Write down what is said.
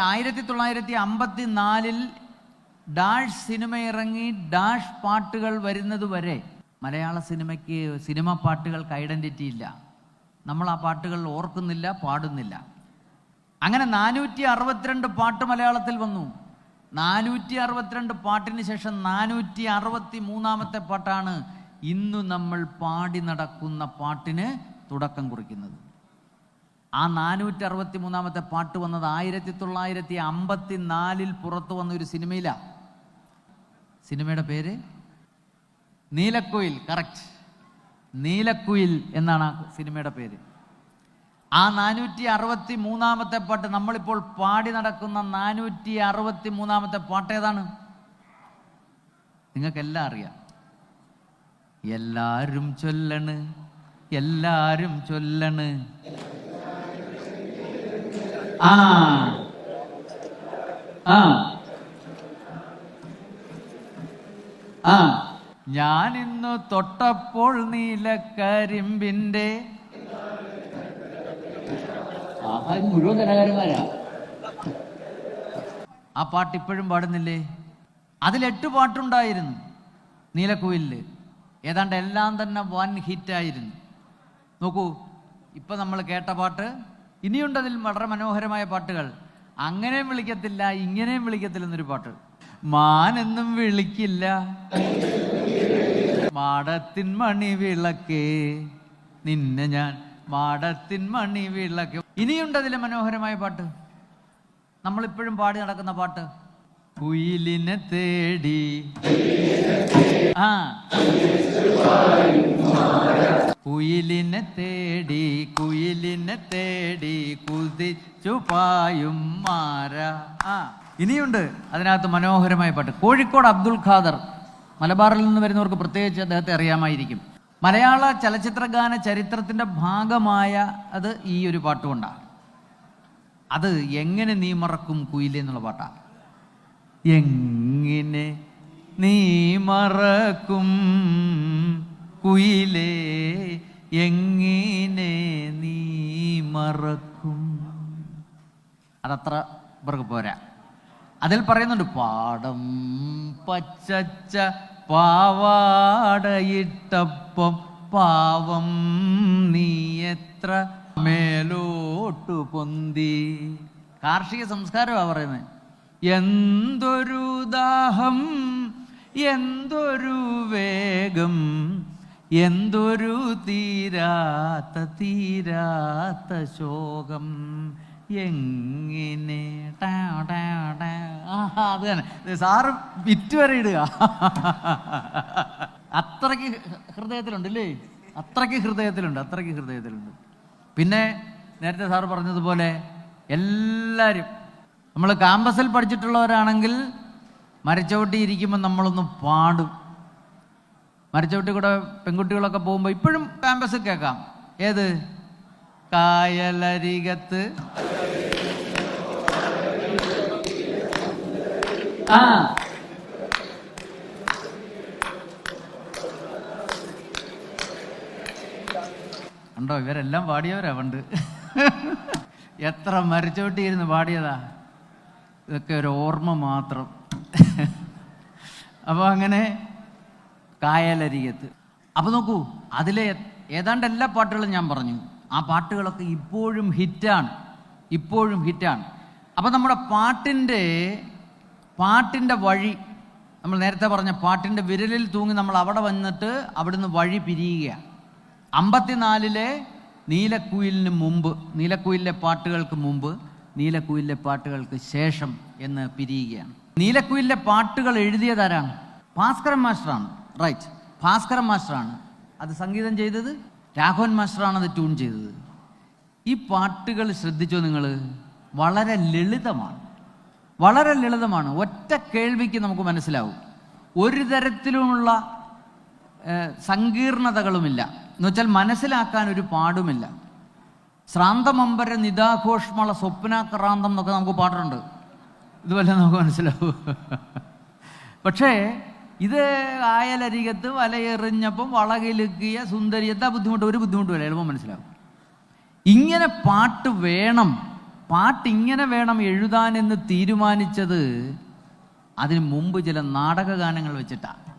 1954 dash cinema ഇറങ്ങി dash പാട്ടുകൾ വരുന്നത് വരെ മലയാള സിനിമയ്ക്ക് സിനിമ പാട്ടുകൾക്ക് ഐഡൻറ്റിറ്റി ഇല്ല. നമ്മൾ ആ പാട്ടുകൾ ഓർക്കുന്നില്ല, പാടുന്നില്ല. അങ്ങനെ 462 പാട്ട് മലയാളത്തിൽ വന്നു. 462 പാട്ടിന് ശേഷം 463ാമത്തെ പാട്ടാണ് ഇന്ന് നമ്മൾ പാടി നടക്കുന്ന പാട്ടിന് തുടക്കം കുറിക്കുന്നത്. ആ 463ാമത്തെ പാട്ട് വന്നത് 1954 പുറത്തു വന്ന ഒരു സിനിമയിലാണ്. സിനിമയുടെ പേര് നീലക്കുയിൽ. കറക്റ്റ്, നീലക്കുയിൽ എന്നാണ് ആ സിനിമയുടെ പേര്. ആ 463ാമത്തെ പാട്ട്, നമ്മളിപ്പോൾ പാടി നടക്കുന്ന 463ാമത്തെ പാട്ട് ഏതാണ്? നിങ്ങൾക്കെല്ലാം അറിയാം. എല്ലാരും ചൊല്ലണ്, എല്ലാരും ചൊല്ലണ്. ആ ആ ആ ഞാൻ ഇന്നു തൊട്ടപ്പോൾ നീലക്കരിമ്പിന്റെ മുഴുവൻ കലാകാരന്മാരാ. ആ പാട്ട് ഇപ്പോഴും പാടുന്നില്ലേ? അതിൽ 8 പാട്ടുണ്ടായിരുന്നു നീലക്കുയിലില്. ഏതാണ്ട് എല്ലാം തന്നെ വൻ ഹിറ്റായിരുന്നു. നോക്കൂ, ഇപ്പൊ നമ്മൾ കേട്ട പാട്ട്, ഇനിയുണ്ടതിൽ വളരെ മനോഹരമായ പാട്ടുകൾ. അങ്ങനെയും വിളിക്കത്തില്ല, ഇങ്ങനെയും വിളിക്കത്തില്ല എന്നൊരു പാട്ട്. മാനെന്നും വിളിക്കില്ല മാടത്തിൻ മണി വിളക്കേ, നിന്നെ ഞാൻ മാടത്തിൻ മണി വിളക്കേ. ഇനിയുണ്ടതിലെ മനോഹരമായ പാട്ട്, നമ്മളിപ്പോഴും പാടി നടക്കുന്ന പാട്ട്. കുയിലിനെ തേടി, ആ കുയിലിനെ തേടി, കുയിലിനെ തേടി കുതിച്ചു പായും മാര. ആ ഇനിയുണ്ട് അതിനകത്ത് മനോഹരമായ പാട്ട്. കോഴിക്കോട് അബ്ദുൽ ഖാദർ, മലബാറിൽ നിന്ന് വരുന്നവർക്ക് പ്രത്യേകിച്ച് അദ്ദേഹത്തെ അറിയാമായിരിക്കും. മലയാള ചലച്ചിത്രഗാന ചരിത്രത്തിൻ്റെ ഭാഗമായ അത് ഈ ഒരു പാട്ടുകൊണ്ടാണ്. അത് എങ്ങനെ നീ മറക്കും കുയിലേ എന്നുള്ള പാട്ടാണ്. എങ്ങനെ നീ മറക്കും കുയിലേ, എങ്ങനെ നീ മറക്കും. അതത്ര ഇവർക്ക് പോരാ. അതിൽ പറയുന്നുണ്ട്, പാടം പച്ചച്ച പാവാടയിട്ടപ്പം പാവം നീ എത്ര മേലോട്ടു പൊന്തി. കാർഷിക സംസ്കാരമാണ് പറയുന്നത്. എന്തൊരു ദാഹം, എന്തൊരു വേഗം, എന്തൊരു തീരാത്ത തീരാത്ത ശോകം, എങ്ങനെ. അത് തന്നെ സാറ് വിറ്റ് വരെ ഇടുക. അത്രയ്ക്ക് ഹൃദയത്തിലുണ്ട് അല്ലേ? അത്രയ്ക്ക് ഹൃദയത്തിലുണ്ട്. പിന്നെ നേരത്തെ സാറ് പറഞ്ഞതുപോലെ എല്ലാവരും, നമ്മൾ ക്യാമ്പസിൽ പഠിച്ചിട്ടുള്ളവരാണെങ്കിൽ മരച്ചവിട്ടി ഇരിക്കുമ്പോൾ നമ്മളൊന്ന് പാടും. മരച്ചവിട്ടി കൂടെ പെൺകുട്ടികളൊക്കെ പോകുമ്പോൾ ഇപ്പോഴും ക്യാമ്പസിൽ കേൾക്കാം. ഏത്? കായലരികത്ത് ആ ഉണ്ടോ? ഇവരെല്ലാം പാടിയവരാ പണ്ട്. എത്ര മരച്ചോട്ടിയിരുന്ന് പാടിയതാ. ഇതൊക്കെ ഒരു ഓർമ്മ മാത്രം. അപ്പോൾ അങ്ങനെ കായലരികത്ത്. അപ്പോൾ നോക്കൂ, അതിലെ ഏതാണ്ട് എല്ലാ പാട്ടുകളും ഞാൻ പറഞ്ഞു. ആ പാട്ടുകളൊക്കെ ഇപ്പോഴും ഹിറ്റാണ്. അപ്പോൾ നമ്മുടെ പാട്ടിൻ്റെ വഴി, നമ്മൾ നേരത്തെ പറഞ്ഞ പാട്ടിൻ്റെ വിരലിൽ തൂങ്ങി നമ്മൾ അവിടെ വന്നിട്ട് അവിടുന്ന് വഴി പിരിയുകയാണ്. 54 നീലക്കുയിലിന് മുമ്പ്, നീലക്കുയിലിലെ പാട്ടുകൾക്ക് മുമ്പ്, നീലക്കുയിലിലെ പാട്ടുകൾക്ക് ശേഷം എന്ന് പിരിയുകയാണ്. നീലക്കുയിലിലെ പാട്ടുകൾ എഴുതിയതാരാണ്? ഭാസ്കരൻ മാസ്റ്ററാണ്. റൈറ്റ്, ഭാസ്കരൻ മാസ്റ്ററാണ് അത് സംഗീതം ചെയ്തത്. രാഘവൻ മാസ്റ്ററാണ് അത് ട്യൂൺ ചെയ്തത്. ഈ പാട്ടുകൾ ശ്രദ്ധിച്ചോ നിങ്ങൾ? വളരെ ലളിതമാണ്. ഒറ്റ കേൾവിക്ക് നമുക്ക് മനസ്സിലാവും. ഒരു തരത്തിലുമുള്ള സങ്കീർണതകളുമില്ല. എന്നുവെച്ചാൽ മനസ്സിലാക്കാൻ ഒരു പാടുമില്ല. ശ്രാന്തമമ്പര നിദാഘോഷ്മള സ്വപ്നാക്രാന്തം എന്നൊക്കെ നമുക്ക് പാട്ടുണ്ട്. ഇതുവല്ല നമുക്ക് മനസ്സിലാവും. പക്ഷേ ഇത് ആയലരികത്ത് വലയെറിഞ്ഞപ്പം വളകിലുക്കിയ സുന്ദരി, എന്താ ബുദ്ധിമുട്ട്? ഒരു ബുദ്ധിമുട്ടുമില്ല, എളുപ്പം മനസ്സിലാവും. ഇങ്ങനെ പാട്ട് വേണം പാട്ടിങ്ങനെ വേണം എഴുതാനെന്ന് തീരുമാനിച്ചത് അതിന് മുമ്പ് ചില നാടകഗാനങ്ങൾ വെച്ചിട്ടാണ്.